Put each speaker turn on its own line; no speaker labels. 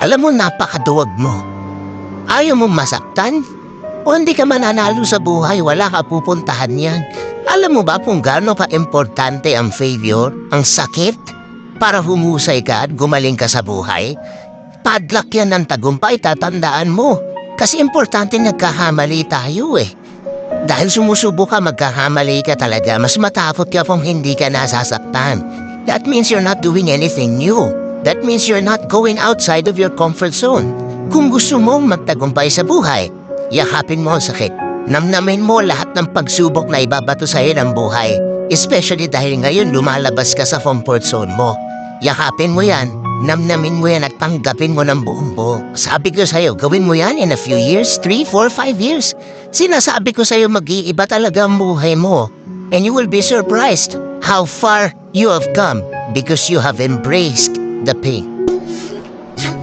Alam mo, napakaduwag mo. Ayaw mo masaktan? O hindi ka mananalo sa buhay, wala ka pupuntahan yan. Alam mo ba kung gaano ka-importante ang failure, ang sakit, para humusay ka at gumaling ka sa buhay? Padlock yan ng tagumpay, tatandaan mo. Kasi importante nagkahamali tayo eh. Dahil sumusubo ka, magkahamali ka talaga, mas matakot ka kung hindi ka nasasaktan. That means you're not doing anything new. That means you're not going outside of your comfort zone. Kung gusto mong magtagumpay sa buhay, yakapin mo ang sakit. Namnamin mo lahat ng pagsubok na ibabato sa'yo ng buhay. Especially dahil ngayon lumalabas ka sa comfort zone mo. Yakapin mo yan, namnamin mo yan at tanggapin mo ng buong buo. Sabi ko sa'yo, gawin mo yan in a few years, 3, 4, 5 years. Sinasabi ko sa'yo, mag-iiba talaga ang buhay mo. And you will be surprised how far you have come because you have embraced the pain.